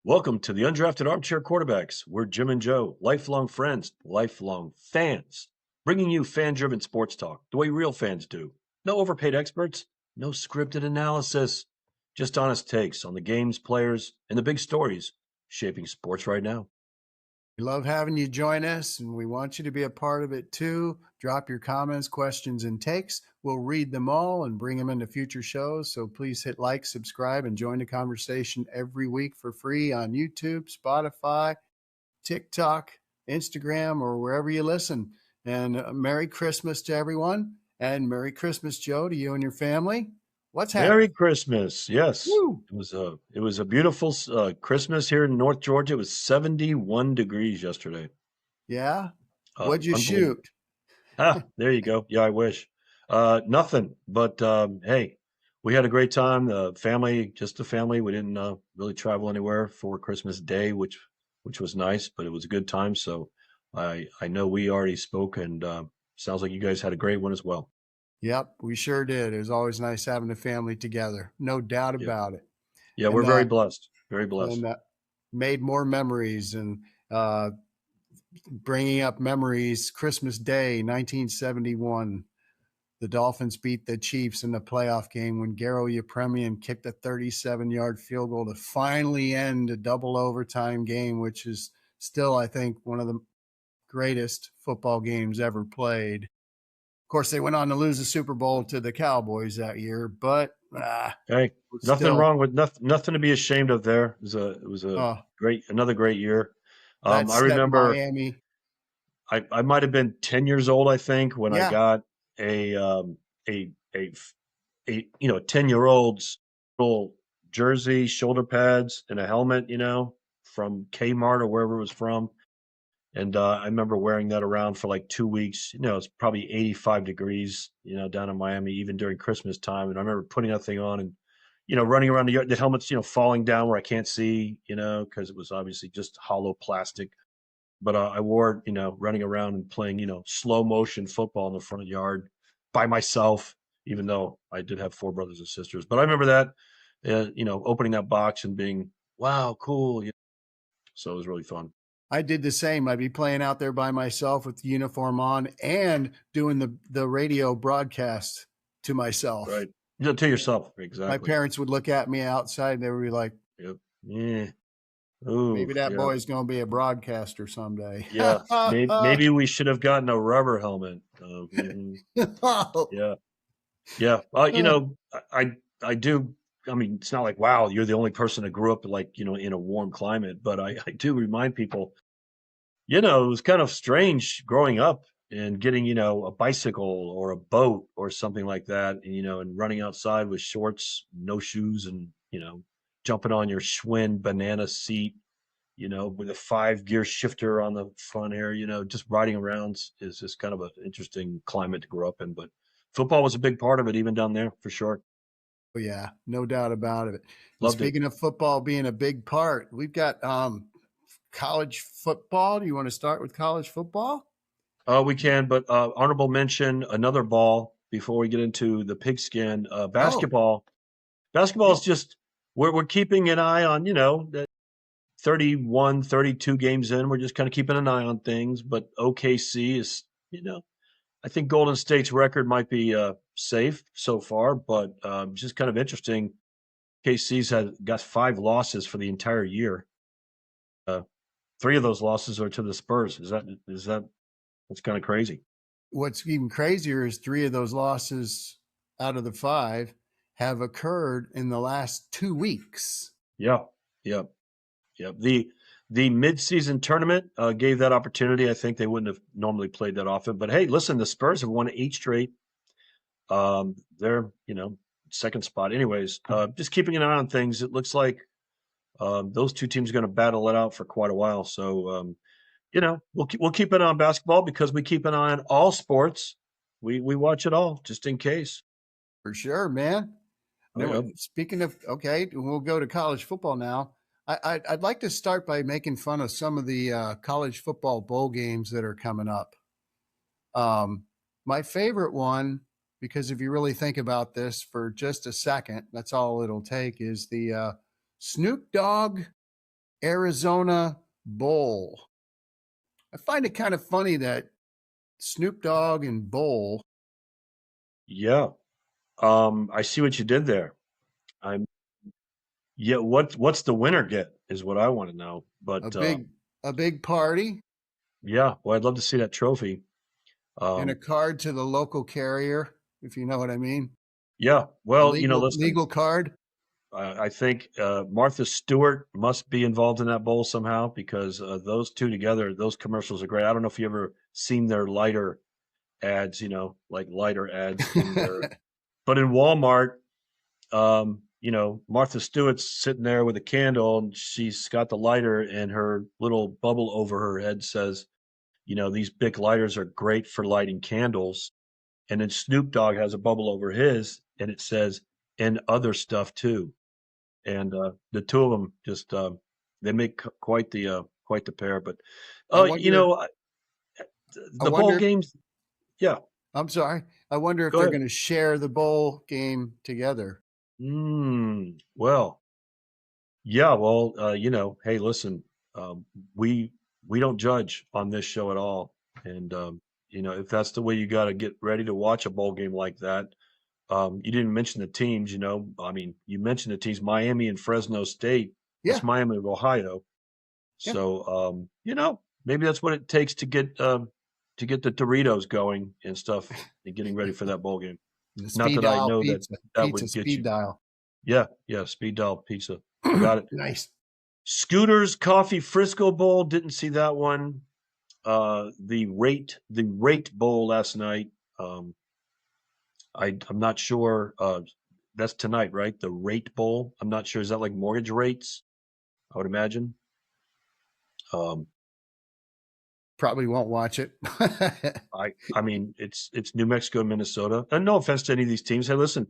Welcome to the Undrafted Armchair Quarterbacks. We're Jim and Joe, lifelong friends, lifelong fans, bringing you fan-driven sports talk the way real fans do. No overpaid experts, no scripted analysis, just honest takes on the games, players, and the big stories shaping sports right now. We love having you join us, and we want you to be a part of it too. Drop your comments, questions, and takes. We'll read them all and bring them into future shows. So please hit like, subscribe, and join the conversation every week for free on YouTube, Spotify, TikTok, Instagram, or wherever you listen. And Merry Christmas to everyone. And Merry Christmas, Joe, to you and your family. What's happening? Merry Christmas. Yes. Woo! It was a beautiful Christmas here in North Georgia. It was 71 degrees yesterday. Yeah? What'd you Unbelievable. shoot? There you go. Yeah, I wish. Nothing, but hey, we had a great time. Just the family. We didn't really travel anywhere for Christmas Day, which was nice, but it was a good time. So I know we already spoke, and sounds like you guys had a great one as well. Yep, we sure did. It was always nice having the family together. No doubt Yeah, about it. yeah, we're And very blessed. Very blessed. made more memories and bringing up memories. Christmas Day, 1971. The Dolphins beat the Chiefs in the playoff game when Garo Yepremian kicked a 37-yard field goal to finally end a double overtime game, which is still, I think, one of the greatest football games ever played. Of course, they went on to lose the Super Bowl to the Cowboys that year, but Hey, nothing to be ashamed of there. It was another great year. That I set remember Miami. I might have been 10 years old, I think, when I Yeah, got a a a 10-year-old's little jersey, shoulder pads, and a helmet, from Kmart or wherever it was from. And I remember wearing that around for like 2 weeks. It's probably 85 degrees, down in Miami, even during Christmas time. And I remember putting that thing on and, running around the yard, the helmet's, falling down where I can't see, because it was obviously just hollow plastic. But I wore it, running around and playing, slow motion football in the front yard by myself, even though I did have four brothers and sisters. But I remember that, opening that box and being, wow, cool. So it was really fun. I did the same. I'd be playing out there by myself with the uniform on and doing the radio broadcast to myself. Right. To yourself. Exactly. My parents would look at me outside and they would be like, yep. Yeah. Ooh, maybe that yeah. boy's going to be a broadcaster someday. Yeah. Maybe we should have gotten a rubber helmet. Yeah. Yeah. I do. I mean, it's not like, wow, you're the only person that grew up like, in a warm climate, but I do remind people, it was kind of strange growing up and getting, a bicycle or a boat or something like that, and running outside with shorts, no shoes, and, jumping on your Schwinn banana seat, with a 5-gear shifter on the front here, just riding around is just kind of an interesting climate to grow up in. But football was a big part of it, even down there, for sure. Oh, yeah, no doubt about it. Loved Speaking of football being a big part, we've got college football. Do you want to start with college football? We can, but honorable mention, another ball before we get into the pigskin. Basketball. Basketball is just, we're keeping an eye on, that 31, 32 games in. We're just kind of keeping an eye on things. But OKC is, I think Golden State's record might be safe so far, but just kind of interesting. KC's got 5 losses for the entire year. 3 of those losses are to the Spurs. That's kind of crazy. What's even crazier is 3 of those losses out of the 5 have occurred in the last 2 weeks. Yeah. The midseason tournament gave that opportunity. I think they wouldn't have normally played that often. But hey, listen, the Spurs have won 8 straight. They're, second spot. Anyways, just keeping an eye on things. It looks like those 2 teams are going to battle it out for quite a while. So, we'll keep an eye on basketball because we keep an eye on all sports. We watch it all just in case. For sure, man. Yeah. Speaking of, okay, we'll go to college football now. I'd like to start by making fun of some of the college football bowl games that are coming up. My favorite one, because if you really think about this for just a second, that's all it'll take, is the Snoop Dogg Arizona Bowl. I find it kind of funny that Snoop Dogg and Bowl, Yeah. I see what you did there. I'm Yeah, what's the winner get is what I want to know. a But big party, yeah, well, I'd love to see that trophy. and a Um, card to the local carrier, if you know what I mean. yeah, A well, listen, legal card. I think Martha Stewart must be involved in that bowl somehow because those two together, those commercials are great. I don't know if you ever seen their lighter ads, like lighter ads in their, but in Walmart, Martha Stewart's sitting there with a candle and she's got the lighter and her little bubble over her head says, these big lighters are great for lighting candles. And then Snoop Dogg has a bubble over his and it says, and other stuff too. And the two of them just they make quite the pair. But I uh, you wonder. know, I- I the bowl wonder. games, yeah, I'm sorry. I wonder if go they're ahead. going to share the bowl game together. Well, yeah, well, hey, listen, we we don't judge on this show at all, and if that's the way you got to get ready to watch a bowl game like that, you didn't mention the teams, I mean, you mentioned the teams, Miami and Fresno State. That's Yeah, Miami of Ohio, yeah. so maybe that's what it takes to get the Doritos going and stuff, and getting ready for that bowl game. The Not speed that I dial know that pizza, that would get speed you. dial. Yeah, yeah, speed dial pizza. Got it. Nice. Scooters Coffee Frisco Bowl, didn't see that one. The rate bowl last night. Um, I'm not sure. That's tonight, right? The rate bowl. I'm not sure. Is that like mortgage rates? I would imagine. Um, Probably won't watch it. I mean, it's New Mexico, Minnesota. And no offense to any of these teams. Hey, listen,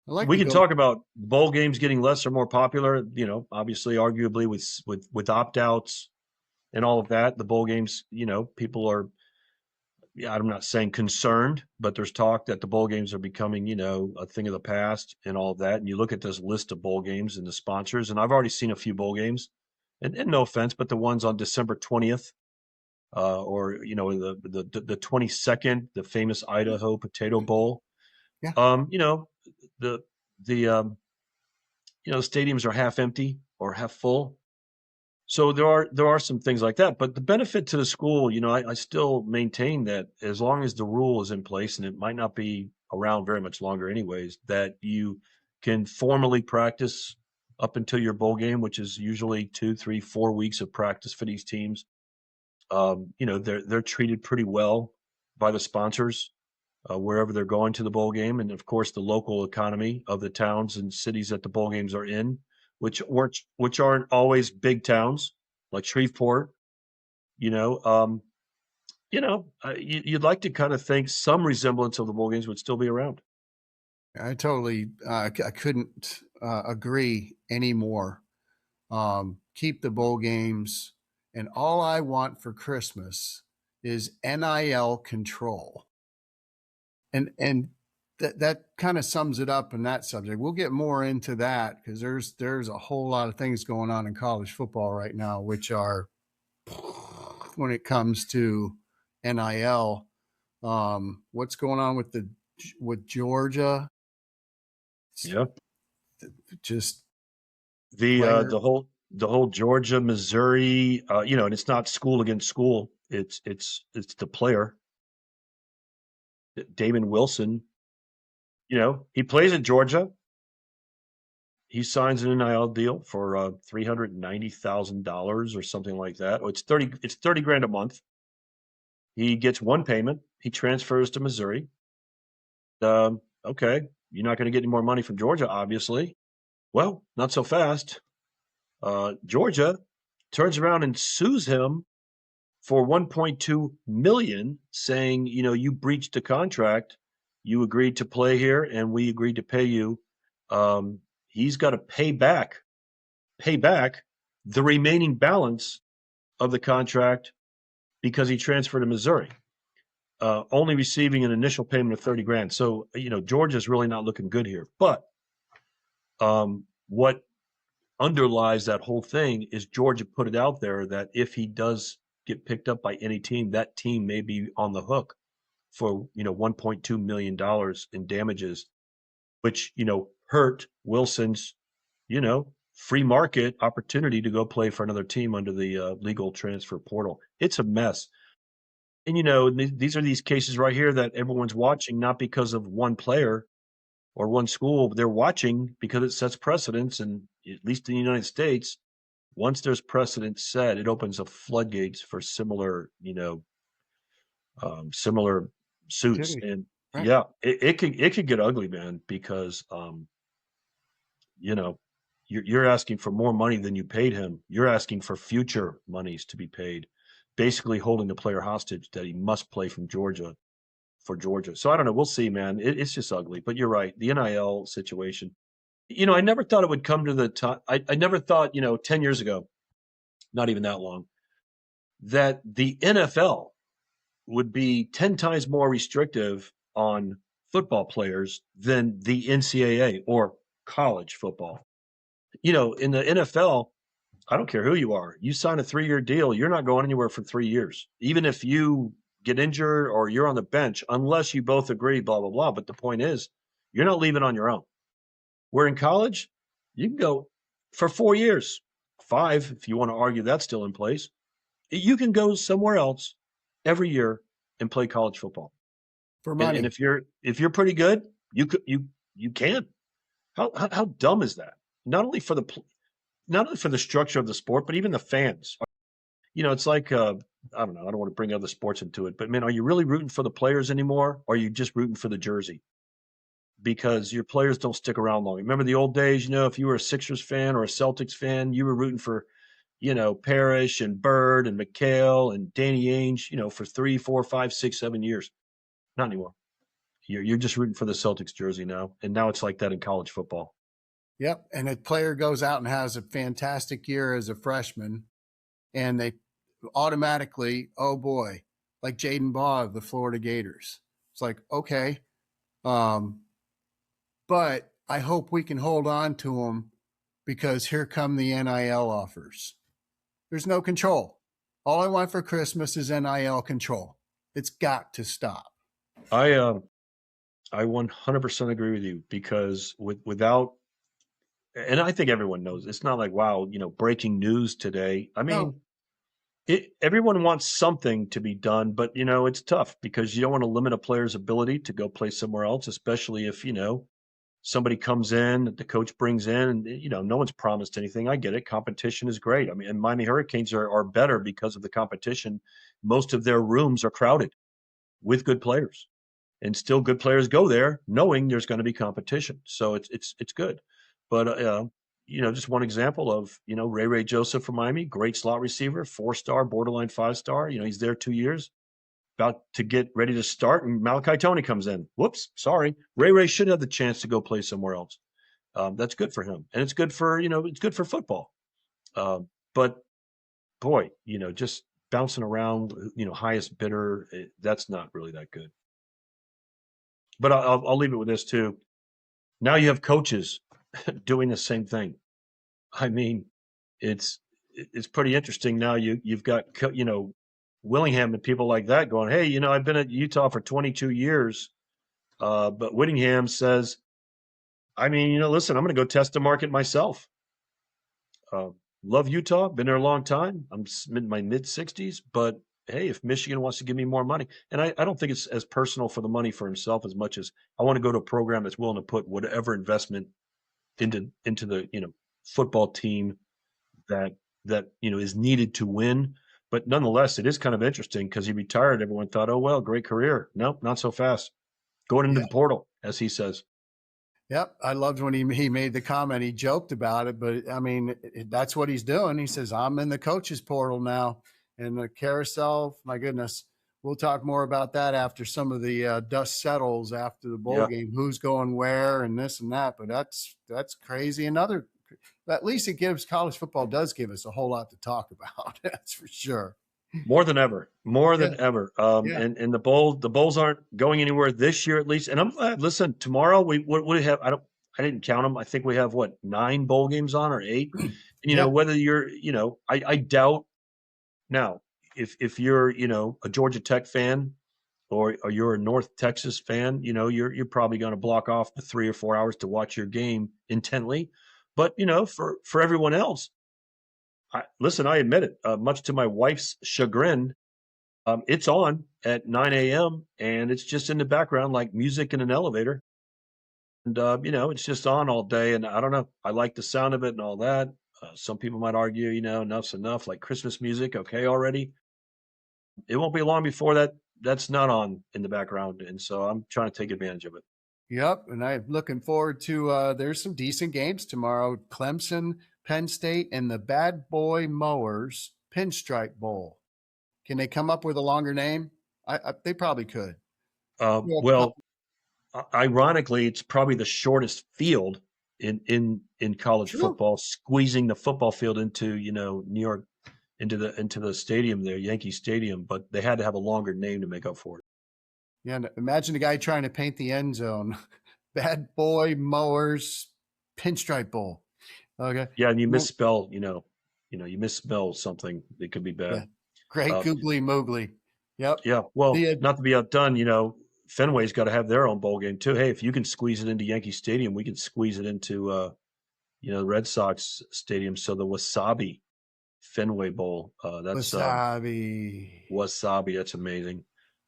I like we to can go. talk about bowl games getting less or more popular. Obviously, arguably with opt outs and all of that. The bowl games, people are, yeah, I'm not saying concerned, but there's talk that the bowl games are becoming, a thing of the past and all of that. And you look at this list of bowl games and the sponsors, and I've already seen a few bowl games, and no offense, but the ones on December 20th, or the 22nd, the famous Idaho Potato Bowl. Yeah, Um, you know, the the stadiums are half empty or half full. So there are some things like that, but the benefit to the school, I still maintain that as long as the rule is in place, and it might not be around very much longer anyways, that you can formally practice up until your bowl game, which is usually 2, 3, 4 weeks of practice for these teams. They're treated pretty well by the sponsors wherever they're going to the bowl game, and of course the local economy of the towns and cities that the bowl games are in, which aren't always big towns like Shreveport. You know, um, you'd like to kind of think some resemblance of the bowl games would still be around. I totally. I couldn't agree anymore. Keep the bowl games, and all I want for Christmas is NIL control. And that kind of sums it up in that subject. We'll get more into that because there's a whole lot of things going on in college football right now, which are when it comes to NIL. What's going on with Georgia? Yeah, Just the uh, player. the whole the whole Georgia, Missouri, and it's not school against school. It's the player, Damon Wilson. He plays at Georgia. He signs an NIL deal for $390,000 or something like that. Oh, it's 30 grand a month. He gets one payment. He transfers to Missouri. Okay, you're not going to get any more money from Georgia, obviously. Well, not so fast. Georgia turns around and sues him for 1.2 million, saying, you breached the contract. You agreed to play here, and we agreed to pay you. He's got to pay back the remaining balance of the contract because he transferred to Missouri, only receiving an initial payment of 30 grand. So, Georgia's really not looking good here. But what underlies that whole thing is Georgia put it out there that if he does get picked up by any team, that team may be on the hook for, $1.2 million in damages, which, hurt Wilson's, free market opportunity to go play for another team under the legal transfer portal. It's a mess. And, these are these cases right here that everyone's watching, not because of one player or one school. They're watching because it sets precedents. And at least in the United States, once there's precedent set, it opens up floodgates for similar suits. Activity. And Right. yeah, it could get ugly, man, because you know, you're asking for more money than you paid him. You're asking for future monies to be paid, basically holding the player hostage that he must play from Georgia for Georgia. So I don't know. We'll see, man. It's just ugly. But you're right. The NIL situation. I never thought it would come to the time. I never thought, 10 years ago, not even that long, that the NFL would be 10 times more restrictive on football players than the NCAA or college football. In the NFL, I don't care who you are. You sign a 3-year deal, you're not going anywhere for 3 years. Even if you get injured or you're on the bench, unless you both agree, blah, blah, blah. But the point is, you're not leaving on your own. Where in college, you can go for 4 years, 5, if you want to argue that's still in place. You can go somewhere else every year and play college football. For And money. if you're pretty good, you can. How dumb is that? Not only for the structure of the sport, but even the fans. It's like I don't know. I don't want to bring other sports into it, but man, are you really rooting for the players anymore, or are you just rooting for the jersey? Because your players don't stick around long. Remember the old days? If you were a Sixers fan or a Celtics fan, you were rooting for, Parrish and Bird and McHale and Danny Ainge, for 3, 4, 5, 6, 7 years. Not anymore. You're just rooting for the Celtics jersey now, and now it's like that in college football. Yep. And a player goes out and has a fantastic year as a freshman, and they automatically, oh boy, like Jaden Baugh of the Florida Gators. It's like, okay. But I hope we can hold on to him because here come the NIL offers. There's no control. All I want for Christmas is NIL control. It's got to stop. I 100% agree with you because without, and I think everyone knows, it's not like, wow, breaking news today. I No, mean, everyone wants something to be done, but it's tough because you don't want to limit a player's ability to go play somewhere else, especially if somebody comes in that the coach brings in, and no one's promised anything. I get it. Competition is great. I mean, and Miami Hurricanes are better because of the competition. Most of their rooms are crowded with good players, and still good players go there knowing there's going to be competition. So it's good. But just one example of Ray Joseph from Miami, great slot receiver, 4-star, borderline 5-star. He's there 2 years, about to get ready to start, and Malachi Tony comes in. Whoops, sorry. Ray should have the chance to go play somewhere else. That's good for him, and it's good for football. But boy, just bouncing around, highest bidder, that's not really that good. But I'll leave it with this too. Now you have coaches doing the same thing. I mean, it's pretty interesting. Now you've got Willingham and people like that going, hey, I've been at Utah for 22 years, but Whittingham says, I mean, listen, I'm going to go test the market myself. Love Utah, been there a long time. I'm in my mid 60s, but hey, if Michigan wants to give me more money, and I don't think it's as personal for the money for himself as much as I want to go to a program that's willing to put whatever investment into the football team that is needed to win. But nonetheless, it is kind of interesting because he retired. Everyone thought, oh well, great career. Nope, not so fast. Going into yeah. the portal, as he says. Yep. I loved when he made the comment. He joked about it, but I mean, that's what he's doing. He says, I'm in the coaches portal now. And the carousel, my goodness, we'll talk more about that after some of the dust settles after the bowl Yeah. game, who's going where and this and that. But that's crazy. At least it gives college football does give us a whole lot to talk about. That's for sure. More than ever, more Yeah. than ever. Yeah. And the Bulls aren't going anywhere this year, at least. And I'm glad. Listen, tomorrow we have. I didn't count them. I think we have what, 9 bowl games on or 8. And, Yeah. whether you're, I doubt now if you're, a Georgia Tech fan or you're a North Texas fan, you're probably going to block off the 3 or 4 hours to watch your game intently. But, for everyone else, listen, I admit it, much to my wife's chagrin, it's on at 9 a.m. and it's just in the background like music in an elevator. And, it's just on all day. And I don't know. I like the sound of it and all that. Some people might argue, enough's enough, like Christmas music. Okay, already. It won't be long before that's not on in the background. And so I'm trying to take advantage of it. Yep. And I'm looking forward to, there's some decent games tomorrow. Clemson, Penn State, and the Bad Boy Mowers Pinstripe Bowl. Can they come up with a longer name? They probably could. Well, ironically, it's probably the shortest field in college True. football, squeezing the football field into, New York, into the stadium there, Yankee Stadium, but they had to have a longer name to make up for it. Yeah, imagine a guy trying to paint the end zone. Bad Boy Mowers Pinstripe Bowl. Okay. Yeah, and you misspell, you misspell something, it could be Yeah. bad. Great googly moogly. Yep. Yeah, well, not to be outdone, Fenway's got to have their own bowl game too. Hey, if you can squeeze it into Yankee Stadium, we can squeeze it into the Red Sox Stadium. So the Wasabi Fenway Bowl, that's Wasabi. That's amazing.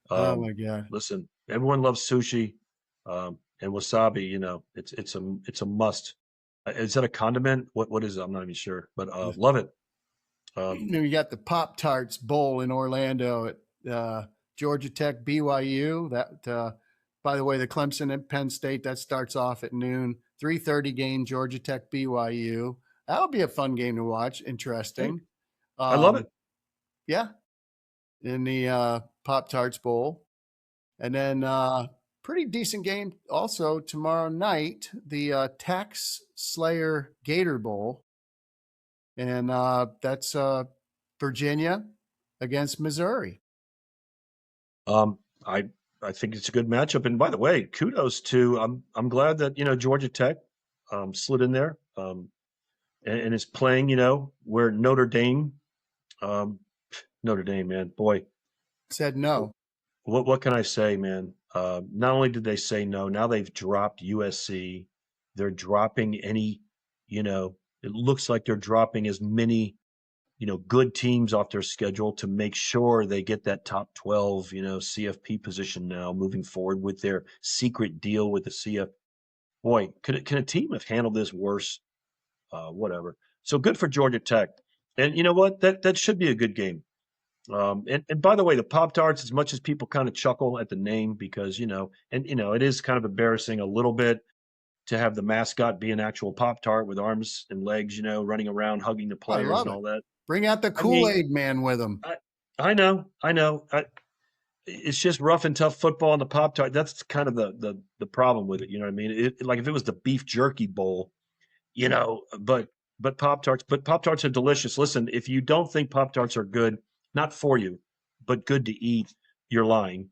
Oh my God. Listen, everyone loves sushi, and wasabi. It's a must. Is that a condiment? What is it? I'm not even sure, but love it. You got the Pop-Tarts Bowl in Orlando at Georgia Tech, BYU. That, by the way, the Clemson and Penn State, that starts off at noon. 3:30 game, Georgia Tech, BYU. That'll be a fun game to watch. Interesting. I love it. Yeah. In the Pop-Tarts Bowl. And then pretty decent game also tomorrow night, the Tax Slayer Gator Bowl. And that's Virginia against Missouri. I think it's a good matchup. And by the way, kudos to I'm glad that Georgia Tech slid in there and is playing where Notre Dame, man, boy, said no. What can I say, man? Not only did they say no, now they've dropped USC. They're dropping any, it looks like they're dropping as many, good teams off their schedule to make sure they get that top 12, CFP position now moving forward with their secret deal with the CF. Boy, can a team have handled this worse? Whatever. So good for Georgia Tech. And you know what? That should be a good game. And by the way, the Pop-Tarts, as much as people kind of chuckle at the name because, it is kind of embarrassing a little bit to have the mascot be an actual Pop-Tart with arms and legs, running around, hugging the players and all that. Bring out the Kool-Aid man with them. I know. It's just rough and tough football on the Pop-Tart. That's kind of the problem with it. You know what I mean? Like if it was the beef jerky bowl, but Pop-Tarts are delicious. Listen, if you don't think Pop-Tarts are good, not for you, but good to eat, you're lying.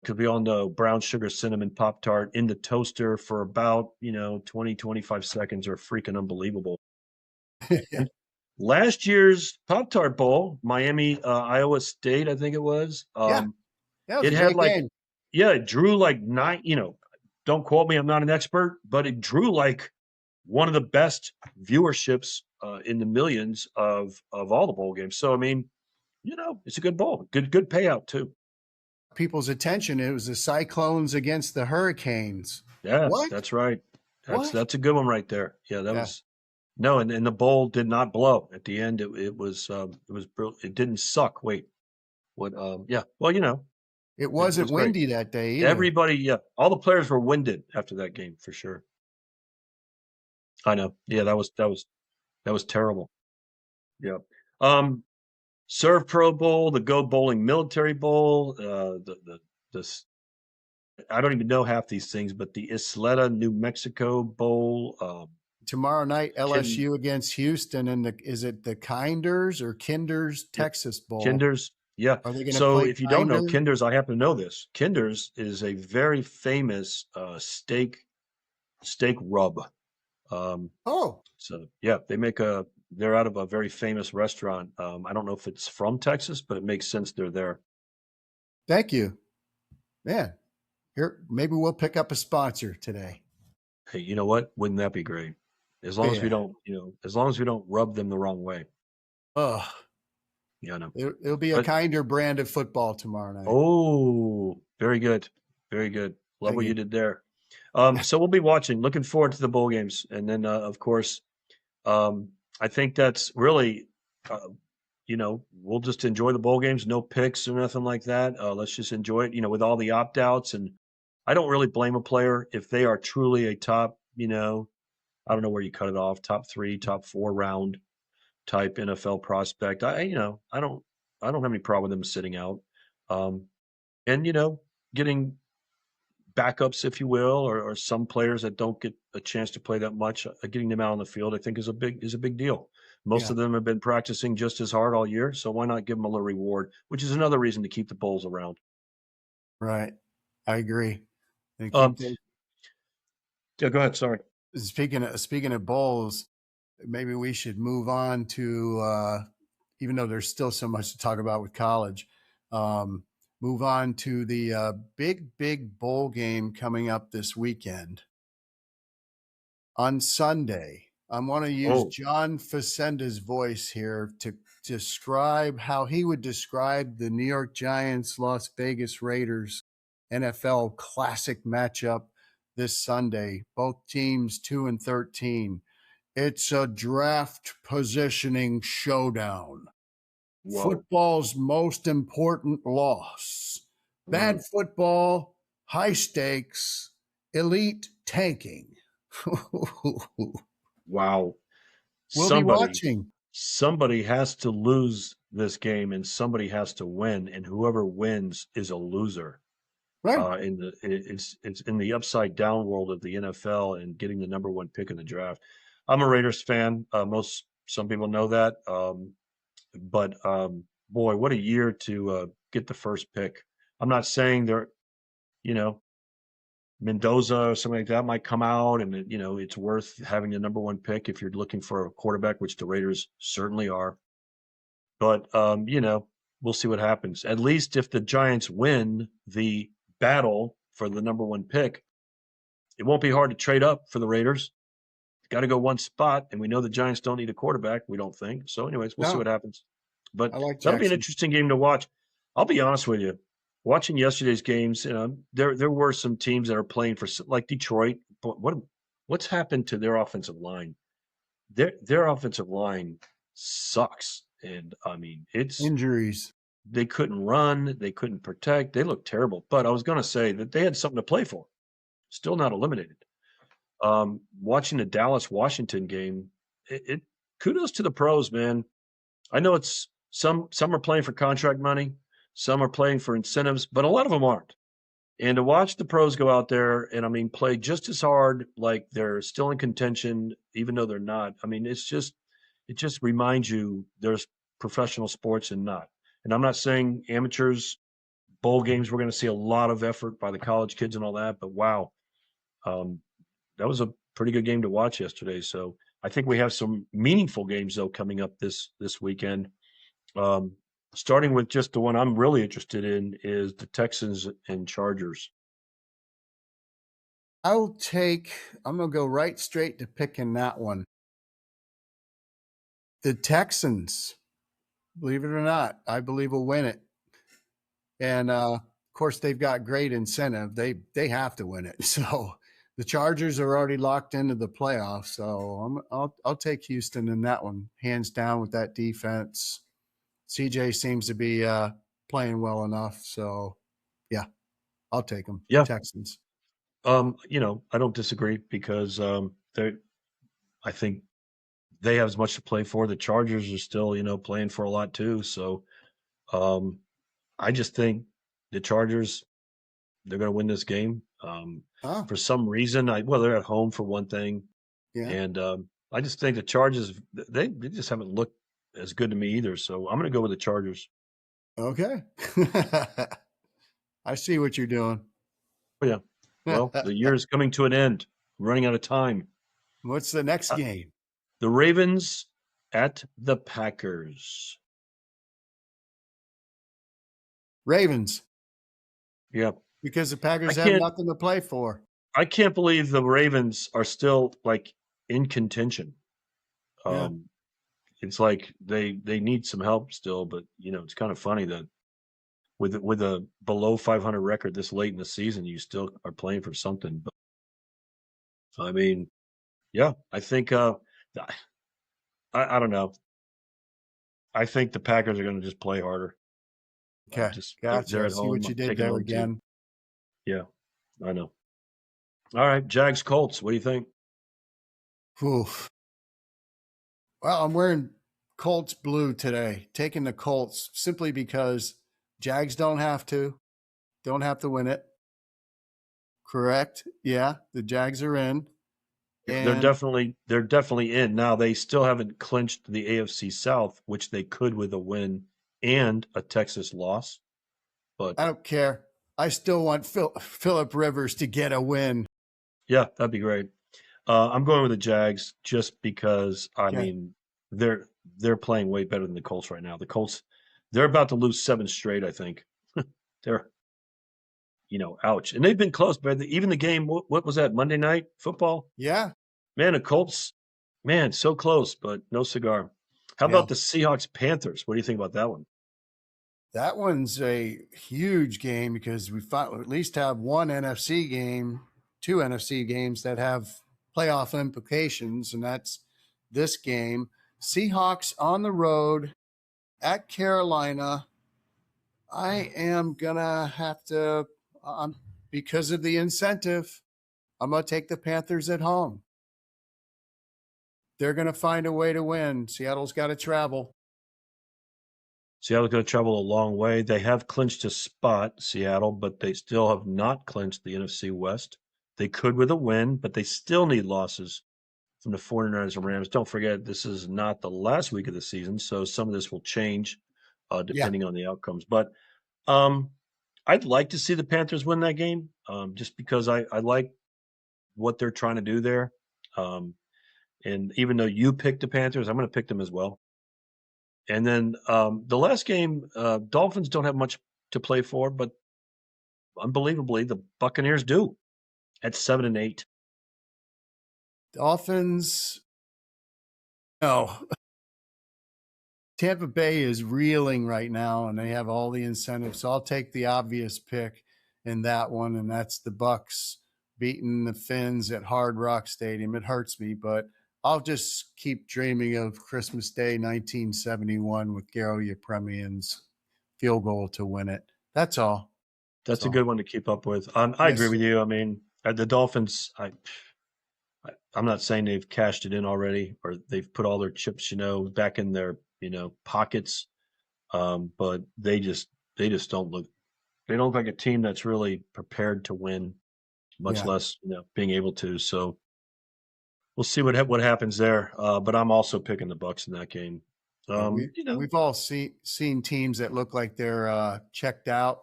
Because we all know brown sugar cinnamon Pop-Tart in the toaster for about, 20, 25 seconds are freaking unbelievable. Yeah. Last year's Pop-Tart Bowl, Miami, Iowa State, I think it was. That was it a had great game. it drew like 9, don't quote me, I'm not an expert, but it drew like one of the best viewerships in the millions of all the bowl games. So, I mean, it's a good bowl. Good payout too. People's attention. It was the Cyclones against the Hurricanes. Yes, what? That's right. What? That's a good one right there. Yeah, was no, and the bowl did not blow at the end. It was it didn't suck. Wait, what? Yeah. Well, it wasn't windy that day either. Everybody, all the players were winded after that game for sure. I know. Yeah, that was terrible. Yeah. Serve Pro Bowl, the Go Bowling Military Bowl, I don't even know half these things, but the Isleta, New Mexico Bowl. Tomorrow night, LSU against Houston, and is it the Kinders or Kinders Texas Bowl? Kinders, yeah. Are they going to so play if you don't know Kinders, I happen to know this. Kinders is a very famous steak steak rub. Um, Oh, so yeah, they're out of a very famous restaurant. I don't know if it's from Texas, but it makes sense they're there. thank you. Man, here, maybe we'll pick up a sponsor today. Hey, you know what? Wouldn't that be great? As long as we Yeah. don't, as long as we don't rub them the wrong way. Oh, Yeah, I know. it'll be a But kinder brand of football tomorrow night. oh, very good. Very good. Love Thank what you you. did there. So we'll be watching, looking forward to the bowl games. And then, of course, um, I think that's really, uh, we'll just enjoy the bowl games, no picks or nothing like that. Let's just enjoy it, with all the opt outs. And I don't really blame a player if they are truly a top, I don't know where you cut it off, top three, top four round type NFL prospect. I don't have any problem with them sitting out. Um, and, getting backups, if you will, or some players that don't get a chance to play that much, getting them out on the field, I think is a big deal. Most Yeah, of them have been practicing just as hard all year, so why not give them a little reward? Which is another reason to keep the Bulls around. right. I agree. And Um, keep those. yeah, go ahead. Sorry. Speaking of bowls, maybe we should move on to even though there's still so much to talk about with college. Um, Move on to the big bowl game coming up this weekend on Sunday. I want to use Oh, John Facenda's voice here to describe how he would describe the New York Giants Las Vegas Raiders NFL classic matchup this Sunday. Both teams 2 and 13. It's a draft positioning showdown. whoa. Football's most important loss. Bad Mm, football, high stakes, elite tanking. wow. We'll be Somebody, watching. somebody has to lose this game, and somebody has to win, and whoever wins is a loser. Right. It's in the upside down world of the NFL and getting the number one pick in the draft. I'm a Raiders fan. Some people know that, but boy, what a year to get the first pick. I'm not saying you know, Mendoza or something like that might come out, and it's worth having the number one pick if you're looking for a quarterback, which the Raiders certainly are. But we'll see what happens. At least if the Giants win the battle for the number one pick, it won't be hard to trade up for the Raiders. Got to go one spot, and we know the Giants don't need a quarterback. We don't think so. Anyways, we'll see what No, happens. But I like that'll be an Jackson. interesting game to watch. I'll be honest with you. Watching yesterday's games, there were some teams that are playing for like Detroit. But what's happened to their offensive line? Their offensive line sucks, and I mean Injuries. they couldn't run, they couldn't protect, they looked terrible. But I was going to say that they had something to play for. Still not eliminated. Watching the Dallas Washington game, it kudos to the pros, man. I know it's some are playing for contract money, some are playing for incentives, but a lot of them aren't. And to watch the pros go out there and I mean play just as hard, like they're still in contention, even though they're not. I mean, it just reminds you there's professional sports and not. And I'm not saying amateurs bowl games we're going to see a lot of effort by the college kids and all that, but wow, um, that was a pretty good game to watch yesterday. So I think we have some meaningful games though coming up this weekend. Um, Starting with just the one I'm really interested in is the Texans and Chargers. I'll take, I'm going to go right straight to picking that one. The Texans, believe it or not, I believe will win it. And of course, they've got great incentive. They have to win it. So the Chargers are already locked into the playoffs. So I'll take Houston in that one, hands down with that defense. CJ seems to be playing well enough. So yeah, I'll take them. Yeah, Texans. I don't disagree because they I think they have as much to play for. The Chargers are still, playing for a lot too. So um, I just think the Chargers they're going to win this game. Oh, For some reason, well, they're at home for one thing, yeah. and I just think the Chargers they just haven't looked as good to me either. So I'm going to go with the Chargers. Okay. I see what you're doing. Oh yeah. Well, the year is coming to an end. running out of time. What's the next game? The Ravens at the Packers. Ravens. Yeah. Because the I Packers have can't nothing to play for. I can't believe the Ravens are still like in contention. Yeah. It's like they need some help still, but it's kind of funny that with a below 500 record this late in the season, you still are playing for something. But I mean, yeah, I think I don't know. I think the Packers are going to just play harder. Okay. Just they're Gotcha. I at see what home. you I'm did taking there home too. again. Yeah, I know. All right, Jags Colts. What do you think? Oof. Well, I'm wearing Colts blue today, taking the Colts simply because Jags don't have to win it. Correct? Yeah, the Jags are in. They're And definitely in. Now they still haven't clinched the AFC South, which they could with a win and a Texas loss. But I don't care. I still want Phillip Rivers to get a win. yeah, that'd be great. I'm going with the Jags just because I Okay. mean they're playing way better than the Colts right now. The Colts, they're about to lose 7 straight, I think. They're ouch. And they've been close, but even the game, what was that, Monday Night Football? Yeah. Man, the Colts, man, so close, but no cigar. How Yeah. about the Seahawks Panthers? What do you think about that one? That one's a huge game because we at least have one NFC game, two NFC games that have playoff implications, and that's this game. Seahawks on the road at Carolina. I am gonna have to, because of the incentive, I'm gonna take the Panthers at home. They're gonna find a way to win. Seattle's got to travel. Seattle's going to travel a long way. They have clinched a spot, Seattle, but they still have not clinched the NFC West. They could with a win, but they still need losses from the 49ers and Rams. Don't forget, this is not the last week of the season, so some of this will change Yeah, depending on the outcomes. But um, I'd like to see the Panthers win that game just because I like what they're trying to do there. Um, and even though you picked the Panthers, I'm going to pick them as well. And then the last game, Dolphins don't have much to play for, but unbelievably, the Buccaneers do at 7-8. Dolphins. No, Tampa Bay is reeling right now, and they have all the incentives. So I'll take the obvious pick in that one, and that's the Bucks beating the Finns at Hard Rock Stadium. It hurts me, but I'll just keep dreaming of Christmas Day 1971 with Garo Yepremian's field goal to win it. That's all. That's That's a all. good one to keep up with. I agree Yes, with sir. you. I mean, the Dolphins, I'm not saying they've cashed it in already or they've put all their chips, back in their, pockets. But they just don't look like a team that's really prepared to win, much Yeah. less, being able to. So we'll see what happens there. But I'm also picking the Bucks in that game. Yeah, Um, you know, we've all seen teams that look like they're checked out,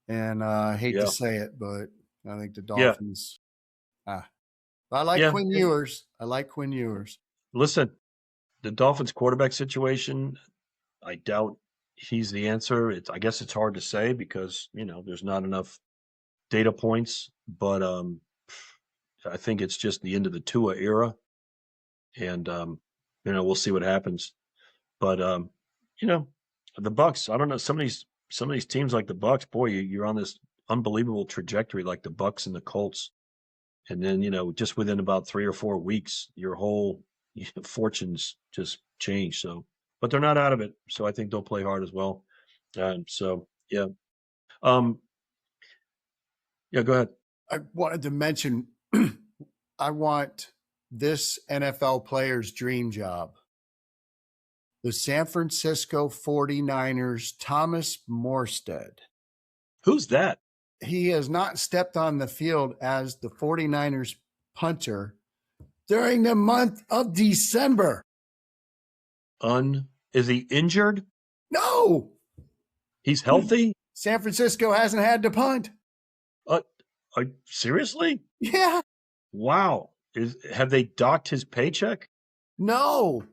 and I hate to yeah, say it, but I think the yeah, Dolphins. Ah, I like yeah. Quinn Ewers. I like Quinn Ewers. Listen, the Dolphins quarterback situation, I doubt he's the answer. I guess it's hard to say because, there's not enough data points, but I think it's just the end of the Tua era. And we'll see what happens. But you know, the Bucks, I don't know, some of these teams like the Bucks, boy, you're on this unbelievable trajectory like the Bucks and the Colts. And then, just within about 3 or 4 weeks, your whole fortunes just change. So, but they're not out of it. So I think they'll play hard as well. So yeah. Um, yeah, go ahead. I wanted to mention I want this NFL player's dream job. The San Francisco 49ers, Thomas Morstead. Who's that? He has not stepped on the field as the 49ers punter during the month of December. Is he injured? No, He's healthy? San Francisco hasn't had to punt. Uh, seriously? Yeah. Wow. Have they docked his paycheck? No.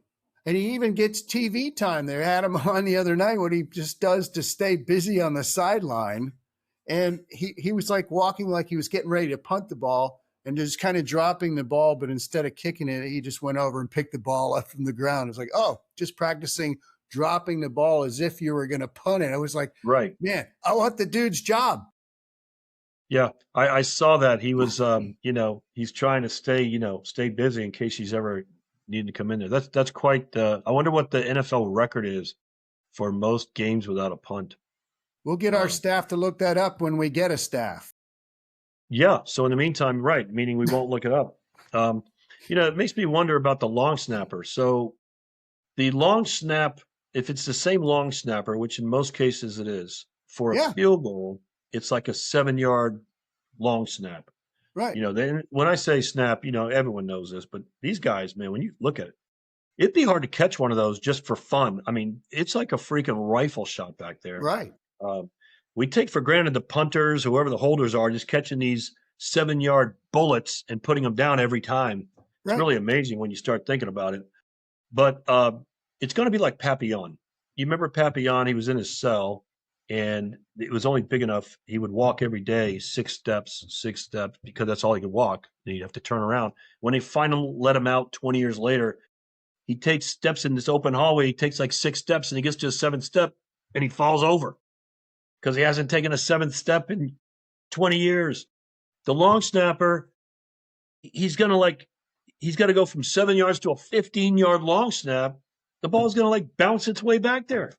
And he even gets TV time. They had him on the other night, what he just does to stay busy on the sideline. And he was like walking like he was getting ready to punt the ball and just kind of dropping the ball. But instead of kicking it, he just went over and picked the ball up from the ground. It's like, oh, just practicing dropping the ball as if you were going to punt it. I was like, Right. man, I want the dude's job. Yeah, I saw that. He was, he's trying to stay busy in case he's ever needing to come in there. That's quite, I wonder what the NFL record is for most games without a punt. We'll get our staff to look that up when we get a staff. Yeah. So in the meantime, right, meaning we won't look it up. It makes me wonder about the long snapper. So the long snap, if it's the same long snapper, which in most cases it is, for a Yeah, field goal, it's like a 7-yard long snap. right. Then when I say snap, everyone knows this, but these guys, man, when you look at it, it'd be hard to catch one of those just for fun. I mean, it's like a freaking rifle shot back there. Right. We take for granted the punters, whoever the holders are, just catching these 7-yard bullets and putting them down every time. It's Right. really amazing when you start thinking about it. But it's going to be like Papillon. You remember Papillon? He was in his cell, and it was only big enough. He would walk every day 6 steps, because that's all he could walk. Then he'd have to turn around. When they finally let him out 20 years later, he takes steps in this open hallway. He takes like 6 steps, and he gets to a 7th step, and he falls over because he hasn't taken a 7th step in 20 years. The long snapper, he's got to go from 7 yards to a 15-yard long snap. The ball's going to bounce its way back there.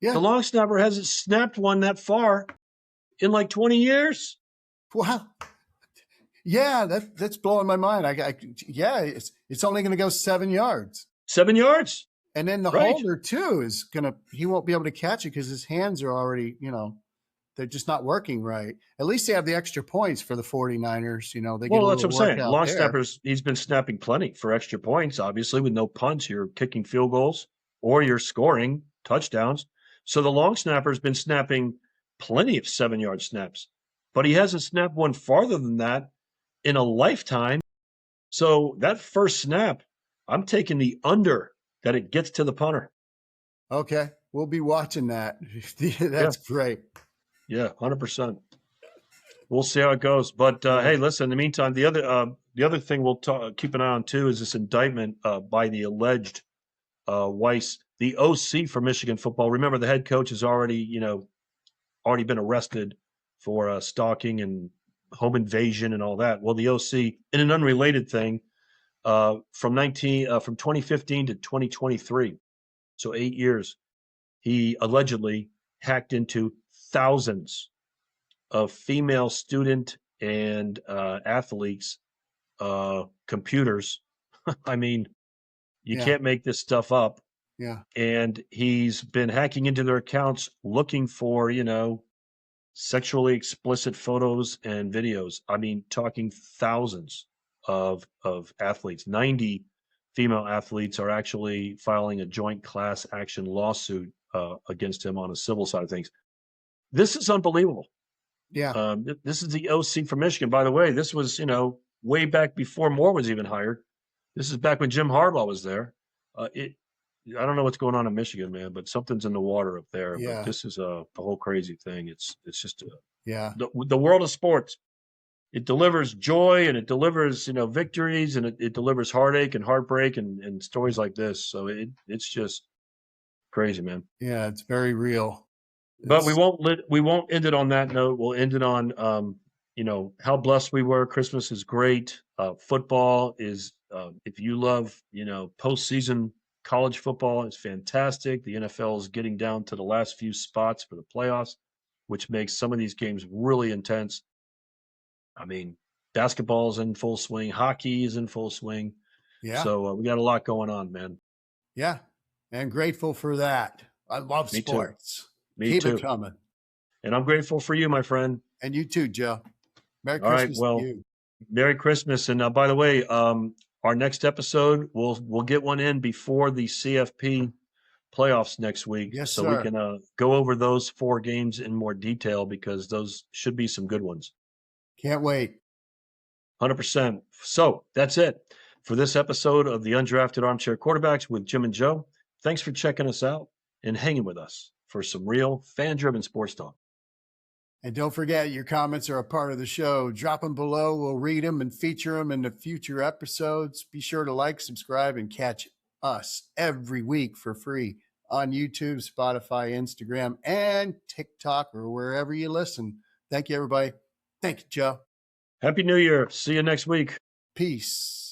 Yeah. The long snapper hasn't snapped one that far in 20 years. Wow. Yeah, that's blowing my mind. It's only going to go 7 yards. 7 yards. And then the Right. holder too he won't be able to catch it because his hands are already, they're just not working right. At least they have the extra points for the 49ers. They get Well, a that's little what I'm work saying. out Long there. snappers, he's been snapping plenty for extra points. Obviously, with no punts, you're kicking field goals or you're scoring touchdowns. So the long snapper's been snapping plenty of 7-yard snaps, but he hasn't snapped one farther than that in a lifetime. So that first snap, I'm taking the under that it gets to the punter. Okay. We'll be watching that. That's great. Yeah, 100%. We'll see how it goes. But hey, listen. In the meantime, the other thing we'll keep an eye on too is this indictment by the alleged Weiss, the OC for Michigan football. Remember, the head coach has already been arrested for stalking and home invasion and all that. Well, the OC, in an unrelated thing, from 2015 to 2023, so 8 years, he allegedly hacked into thousands of female student and athletes' computers. I mean, you can't make this stuff up. Yeah. And he's been hacking into their accounts looking for, sexually explicit photos and videos. I mean, talking thousands of athletes. 90 female athletes are actually filing a joint class action lawsuit against him on a civil side of things. This is unbelievable. Yeah. This is the OC from Michigan. By the way, this was, way back before Moore was even hired. This is back when Jim Harbaugh was there. I don't know what's going on in Michigan, man, but something's in the water up there. Yeah. But this is a whole crazy thing. It's just the world of sports. It delivers joy and it delivers, victories, and it delivers heartache and heartbreak and stories like this. So it's just crazy, man. Yeah, it's very real. But we won't end it on that note. We'll end it on how blessed we were. Christmas is great. Football is if you love postseason college football, is fantastic. The NFL is getting down to the last few spots for the playoffs, which makes some of these games really intense. I mean, basketball's in full swing, hockey is in full swing. Yeah. So we got a lot going on, man. Yeah, and grateful for that. I love sports. Me too. Keep it coming. And I'm grateful for you, my friend. And you too, Joe. Merry All Christmas right, well, to you. Merry Christmas. And by the way, our next episode, we'll get one in before the CFP playoffs next week. Yes, so sir. We can go over those 4 games in more detail because those should be some good ones. Can't wait. 100%. So that's it for this episode of the Undrafted Armchair Quarterbacks with Jim and Joe. Thanks for checking us out and hanging with us for some real fan-driven sports talk. And don't forget, your comments are a part of the show. Drop them below. We'll read them and feature them in the future episodes. Be sure to like, subscribe, and catch us every week for free on YouTube, Spotify, Instagram, and TikTok, or wherever you listen. Thank you, everybody. Thank you, Joe. Happy New Year. See you next week. Peace.